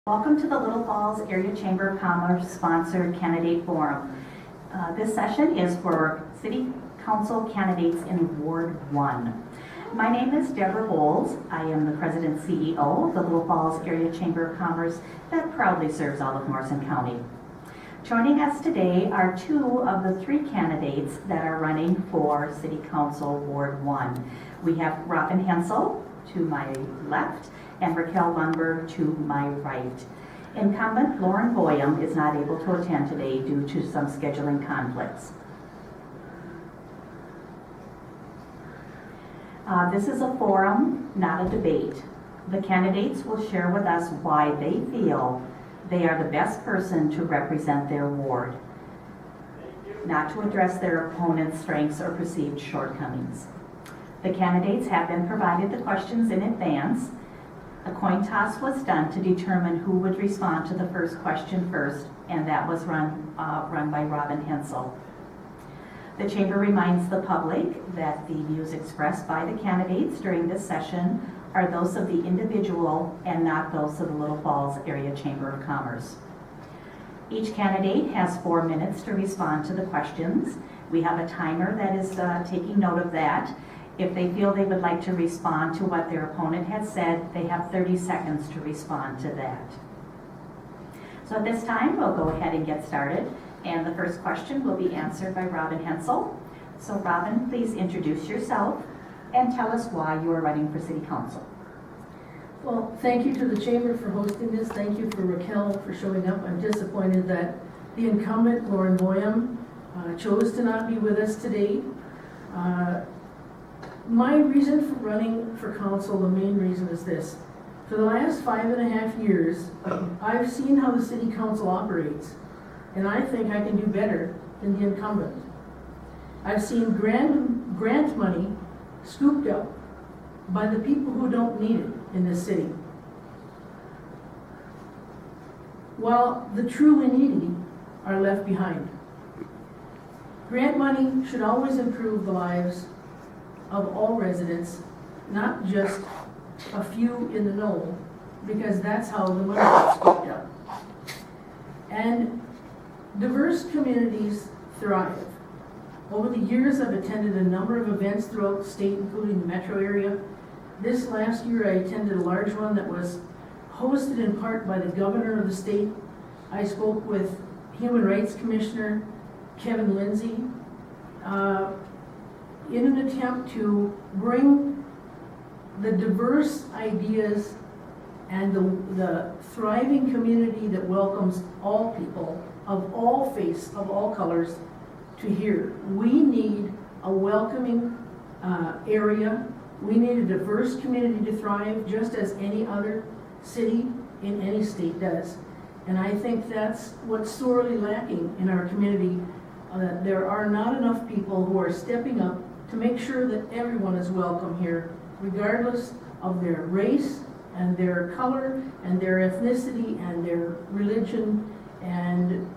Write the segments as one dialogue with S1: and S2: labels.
S1: Welcome to the Little Falls Area Chamber of Commerce sponsored candidate forum. This session is for City Council candidates in Ward 1. My name is Deborah Bowles. I am the President CEO of the Little Falls Area Chamber of Commerce that proudly serves all of Morrison County. Joining us today are two of the three candidates that are running for City Council Ward 1. We have Robin Hensel to my left and Raquel Lundberg to my right. Incumbent Loren Boyum is not able to attend today due to some scheduling conflicts. This is a forum, not a debate. The candidates will share with us why they feel they are the best person to represent their ward, not to address their opponent's strengths or perceived shortcomings. The candidates have been provided the questions in advance. A coin toss was done to determine who would respond to the first question first, and that was run by Robin Hensel. The Chamber reminds the public that the views expressed by the candidates during this session are those of the individual and not those of the Little Falls Area Chamber of Commerce. Each candidate has 4 minutes to respond to the questions. We have a timer that is taking note of that. If they feel they would like to respond to what their opponent has said, they have 30 seconds to respond to that. So at this time, we'll go ahead and get started. And the first question will be answered by Robin Hensel. So Robin, please introduce yourself and tell us why you are running for City Council.
S2: Well, thank you to the Chamber for hosting this. Thank you for Raquel for showing up. I'm disappointed that the incumbent, Loren Boyum, chose to not be with us today. My reason for running for council, the main reason is this. For the last 5.5 years, I've seen how the City Council operates, and I think I can do better than the incumbent. I've seen grant money scooped up by the people who don't need it in this city, while the truly needy are left behind. Grant money should always improve the lives of all residents, not just a few in the know, because that's how the money gets scooped up. And diverse communities thrive. Over the years, I've attended a number of events throughout the state, including the metro area. This last year, I attended a large one that was hosted in part by the governor of the state. I spoke with Human Rights Commissioner Kevin Lindsay in an attempt to bring the diverse ideas and the thriving community that welcomes all people of all faiths, of all colors, to here. We need a welcoming area. We need a diverse community to thrive, just as any other city in any state does. And I think that's what's sorely lacking in our community. There are not enough people who are stepping up to make sure that everyone is welcome here, regardless of their race and their color and their ethnicity and their religion and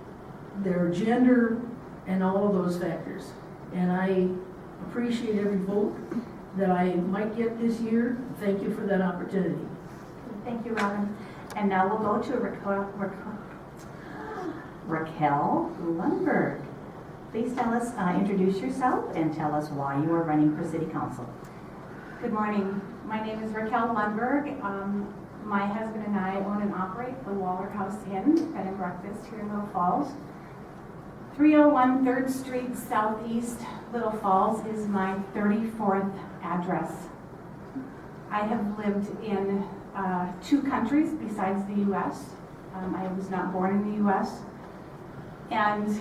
S2: their gender and all of those factors. And I appreciate every vote that I might get this year. Thank you for that opportunity.
S1: Thank you, Robin. And now we'll go to Raquel Lundberg. Please tell us, introduce yourself and tell us why you are running for City Council.
S3: Good morning. My name is Raquel Lundberg. My husband and I own and operate the Waller House Inn, Bed and Breakfast here in Little Falls. 301 3rd Street Southeast, Little Falls is my 34th address. I have lived in 2 countries besides the U.S. I was not born in the U.S. And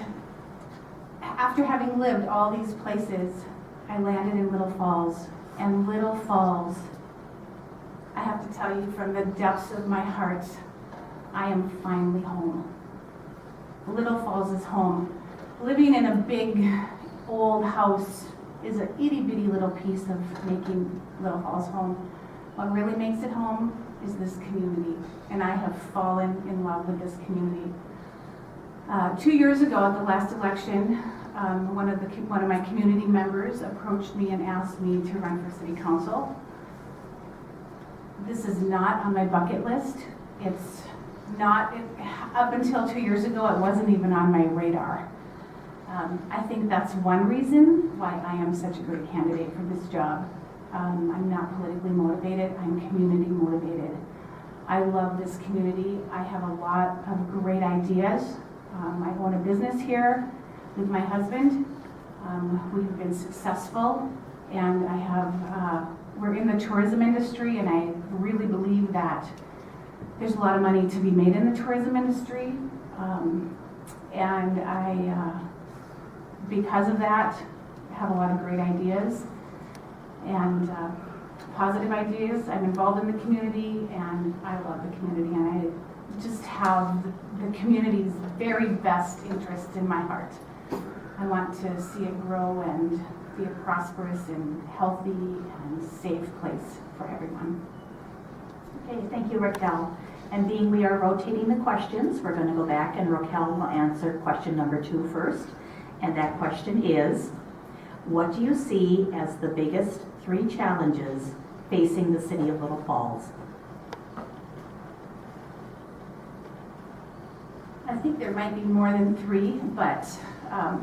S3: after having lived all these places, I landed in Little Falls. And Little Falls, I have to tell you from the depths of my heart, I am finally home. Little Falls is home. Living in a big old house is an itty-bitty little piece of making Little Falls home. What really makes it home is this community, and I have fallen in love with this community. 2 years ago at the last election, one of my community members approached me and asked me to run for City Council. This is not on my bucket list. It's not, up until 2 years ago, it wasn't even on my radar. I think that's one reason why I am such a great candidate for this job. I'm not politically motivated, I'm community motivated. I love this community. I have a lot of great ideas. I own a business here with my husband. We've been successful, and we're in the tourism industry, and I really believe that there's a lot of money to be made in the tourism industry. And because of that, have a lot of great ideas and positive ideas. I'm involved in the community, and I love the community, and I just have the community's very best interest in my heart. I want to see it grow and be a prosperous and healthy and safe place for everyone.
S1: Okay, thank you, Raquel. And being we are rotating the questions, we're going to go back and Raquel will answer question number 2 first. And that question is, what do you see as the biggest 3 challenges facing the city of Little Falls?
S3: I think there might be more than 3, but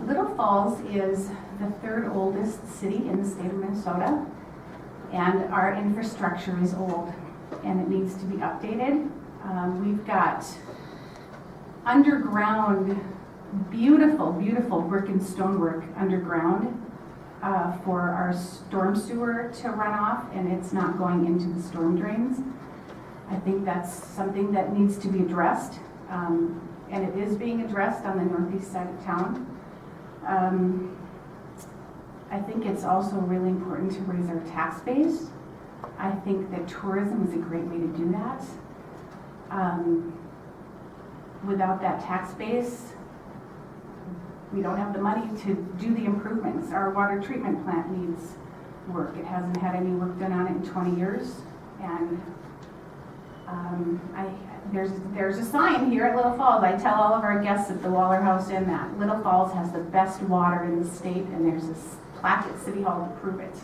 S3: Little Falls is the 3rd oldest city in the state of Minnesota, and our infrastructure is old and it needs to be updated. We've got underground, beautiful, beautiful brick and stonework underground for our storm sewer to run off, and it's not going into the storm drains. I think that's something that needs to be addressed, and it is being addressed on the northeast side of town. I think it's also really important to raise our tax base. I think that tourism is a great way to do that. Without that tax base, we don't have the money to do the improvements. Our water treatment plant needs work. It hasn't had any work done on it in 20 years. And there's a sign here at Little Falls. I tell all of our guests at the Waller House Inn that Little Falls has the best water in the state, and there's this plaque at City Hall to prove it.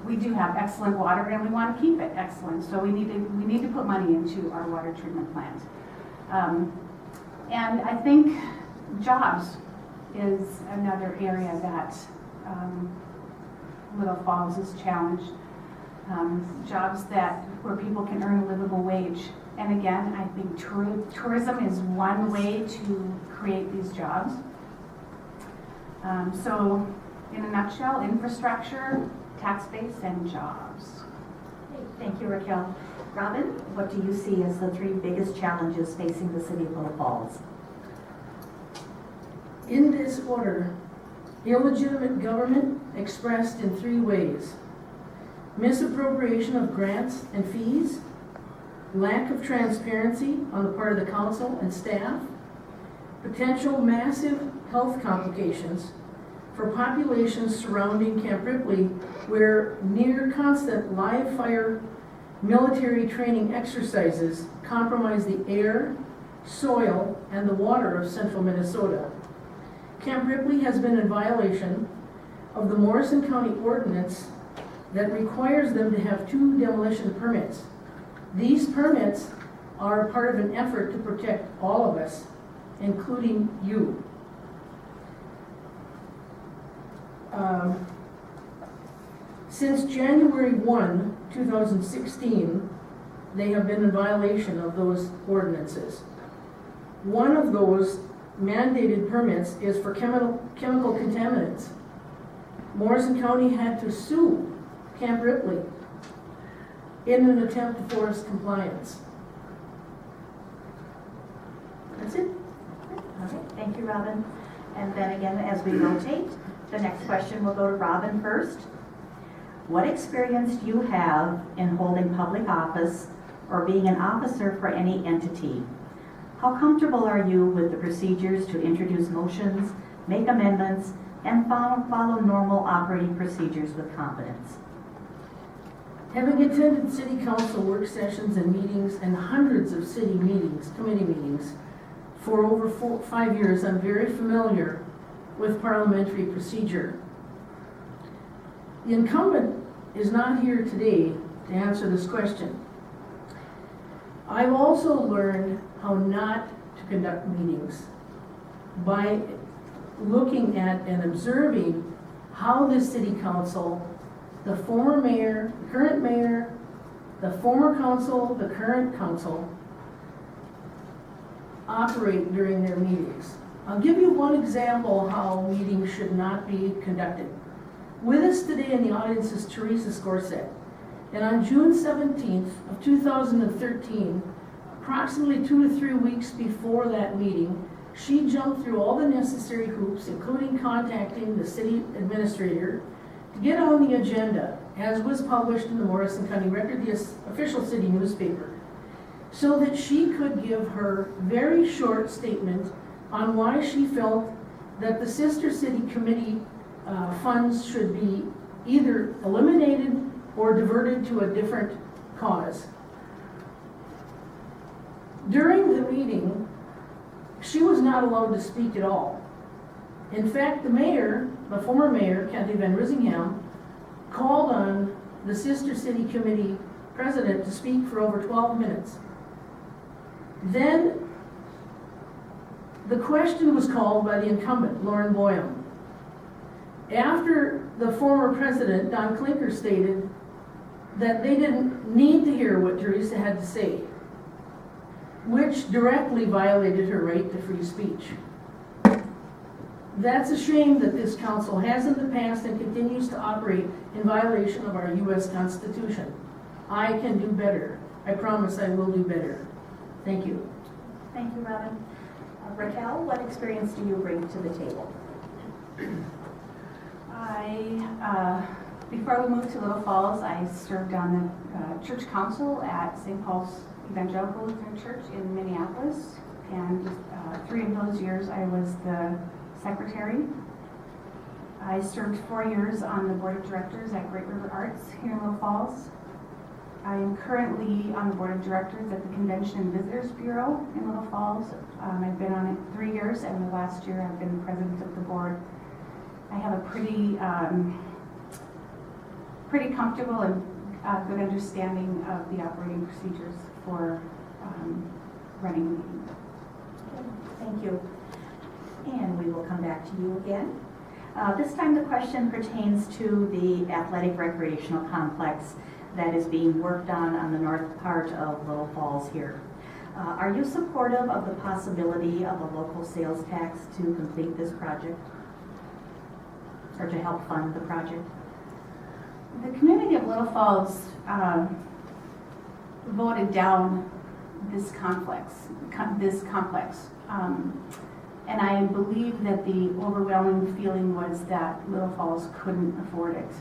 S3: We do have excellent water, and we want to keep it excellent. So we need to put money into our water treatment plant. And I think jobs is another area that Little Falls is challenged. Jobs where people can earn a livable wage. And again, I think tourism is one way to create these jobs. So in a nutshell, infrastructure, tax base, and jobs.
S1: Okay, thank you, Raquel. Robin, what do you see as the 3 biggest challenges facing the city of Little Falls?
S2: In this order, illegitimate government expressed in 3 ways: misappropriation of grants and fees, lack of transparency on the part of the council and staff, potential massive health complications for populations surrounding Camp Ripley, where near constant live fire military training exercises compromise the air, soil, and the water of central Minnesota. Camp Ripley has been in violation of the Morrison County ordinance that requires them to have 2 demolition permits. These permits are part of an effort to protect all of us, including you. Since January 1, 2016, they have been in violation of those ordinances. One of those mandated permits is for chemical contaminants. Morrison County had to sue Camp Ripley in an attempt to force compliance. That's it.
S1: Okay, thank you, Robin. And then again, as we rotate, the next question will go to Robin first. What experience do you have in holding public office or being an officer for any entity? How comfortable are you with the procedures to introduce motions, make amendments, and follow normal operating procedures with confidence?
S2: Having attended city council work sessions and meetings and hundreds of city meetings, committee meetings, for over 5 years, I'm very familiar with parliamentary procedure. The incumbent is not here today to answer this question. I've also learned how not to conduct meetings by looking at and observing how the city council, the former mayor, the current mayor, the former council, the current council, operate during their meetings. I'll give you one example how meetings should not be conducted. With us today in the audience is Teresa Scorsett. And on June 17th of 2013, approximately 2 to 3 weeks before that meeting, she jumped through all the necessary hoops, including contacting the city administrator, to get on the agenda, as was published in the Morrison County Record, the official city newspaper, so that she could give her very short statement on why she felt that the sister city committee funds should be either eliminated or diverted to a different cause. During the meeting, she was not allowed to speak at all. In fact, the mayor, the former mayor, Kathy Van Risingham, called on the sister city committee president to speak for over 12 minutes. Then the question was called by the incumbent, Loren Boyum. After the former president, Don Clinker, stated that they didn't need to hear what Teresa had to say, which directly violated her right to free speech. That's a shame that this council has in the past and continues to operate in violation of our U.S. Constitution. I can do better. I promise I will do better. Thank you.
S1: Thank you, Robin. Raquel, what experience do you bring to the table?
S3: Before we moved to Little Falls, I served on the church council at St. Paul's Evangelical Lutheran Church in Minneapolis, and 3 of those years I was the secretary. I served 4 years on the board of directors at Great River Arts here in Little Falls. I am currently on the board of directors at the Convention and Visitors Bureau in Little Falls. I've been on it 3 years, and the last year I've been president of the board. I have a pretty comfortable and good understanding of the operating procedures for running a meeting.
S1: Thank you. And we will come back to you again. This time the question pertains to the athletic recreational complex that is being worked on the north part of Little Falls here. Are you supportive of the possibility of a local sales tax to complete this project? Or to help fund the project?
S3: The community of Little Falls voted down this complex. And I believe that the overwhelming feeling was that Little Falls couldn't afford it.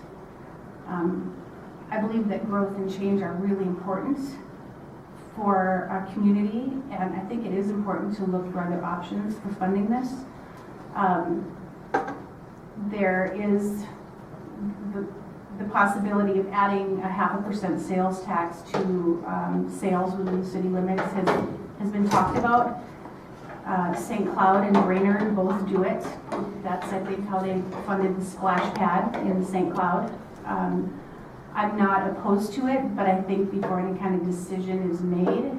S3: I believe that growth and change are really important for our community, and I think it is important to look for other options for funding this. There is the possibility of adding a 0.5% sales tax to sales within the city limits has been talked about. St. Cloud and Brainerd both do it. That's, I think, how they funded the splash pad in St. Cloud. I'm not opposed to it, but I think before any kind of decision is made,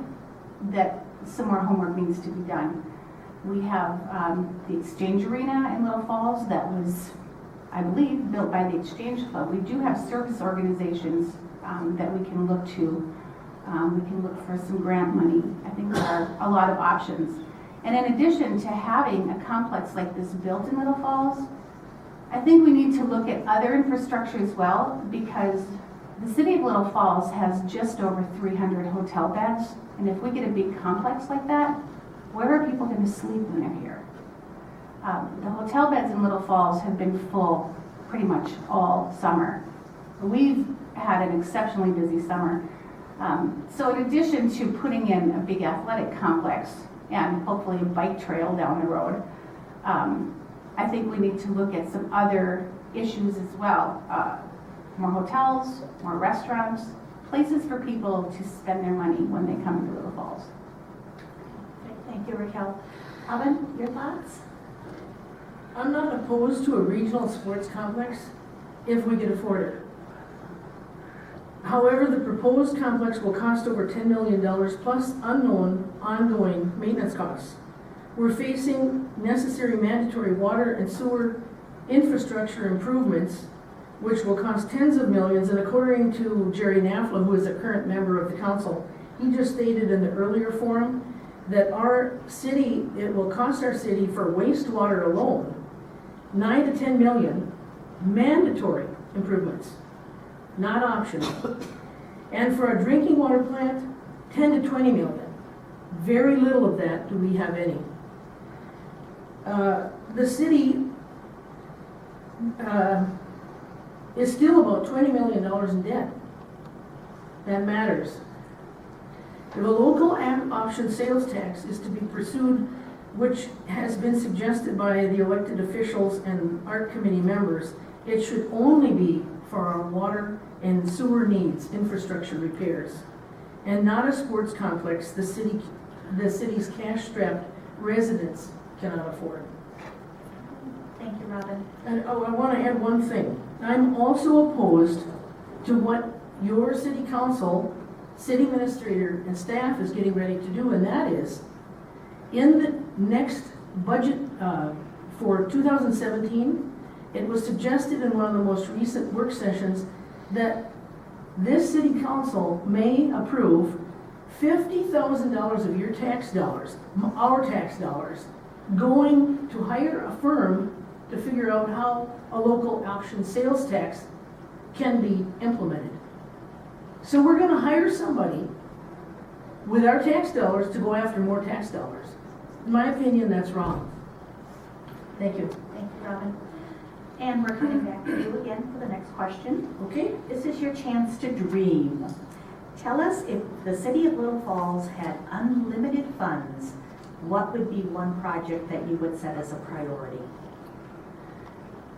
S3: that some more homework needs to be done. We have the Exchange Arena in Little Falls that was, I believe, built by the Exchange Club. We do have service organizations that we can look to. We can look for some grant money. I think there are a lot of options. And in addition to having a complex like this built in Little Falls, I think we need to look at other infrastructure as well, because the city of Little Falls has just over 300 hotel beds. And if we get a big complex like that, where are people going to sleep when they're here? The hotel beds in Little Falls have been full pretty much all summer. We've had an exceptionally busy summer. So in addition to putting in a big athletic complex and hopefully a bike trail down the road, I think we need to look at some other issues as well. More hotels, more restaurants, places for people to spend their money when they come to Little Falls.
S1: Thank you, Raquel. Alvin, your thoughts?
S2: I'm not opposed to a regional sports complex if we could afford it. However, the proposed complex will cost over $10 million plus unknown ongoing maintenance costs. We're facing necessary mandatory water and sewer infrastructure improvements, which will cost tens of millions, and according to Jerry Nafla, who is a current member of the council, he just stated in the earlier forum that our city, it will cost our city for wastewater alone, 9 to 10 million mandatory improvements, not optional. And for a drinking water plant, 10 to 20 million. Very little of that do we have any. The city is still about $20 million in debt. That matters. If a local option sales tax is to be pursued, which has been suggested by the elected officials and art committee members, it should only be for our water and sewer needs, infrastructure repairs, and not a sports complex the city's cash-strapped residents cannot afford.
S1: Thank you, Robin.
S2: And I want to add one thing. I'm also opposed to what your city council, city administrator, and staff is getting ready to do, and that is, in the next budget for 2017, it was suggested in one of the most recent work sessions that this city council may approve $50,000 of your tax dollars, our tax dollars, going to hire a firm to figure out how a local option sales tax can be implemented. So we're going to hire somebody with our tax dollars to go after more tax dollars. In my opinion, that's wrong. Thank you.
S1: Thank you, Robin. And we're coming back to you again for the next question.
S2: Okay?
S1: This is your chance to dream. Tell us, if the city of Little Falls had unlimited funds, what would be one project that you would set as a priority?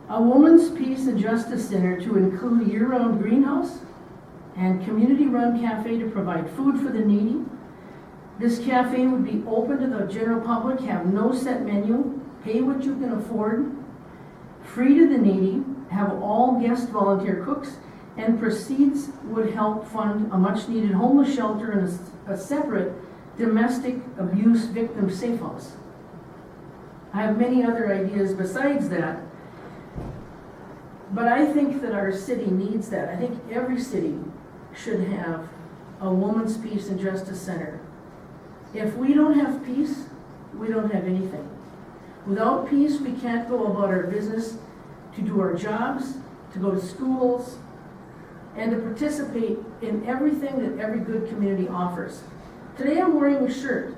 S2: A Woman's Peace and Justice Center to include year-round greenhouse and community-run cafe to provide food for the needy. This cafe would be open to the general public, have no set menu, pay what you can afford, free to the needy, have all guest volunteer cooks, and proceeds would help fund a much-needed homeless shelter and a separate domestic abuse victim safe house. I have many other ideas besides that, but I think that our city needs that. I think every city should have a Woman's Peace and Justice Center. If we don't have peace, we don't have anything. Without peace, we can't go about our business, to do our jobs, to go to schools, and to participate in everything that every good community offers. Today I'm wearing a shirt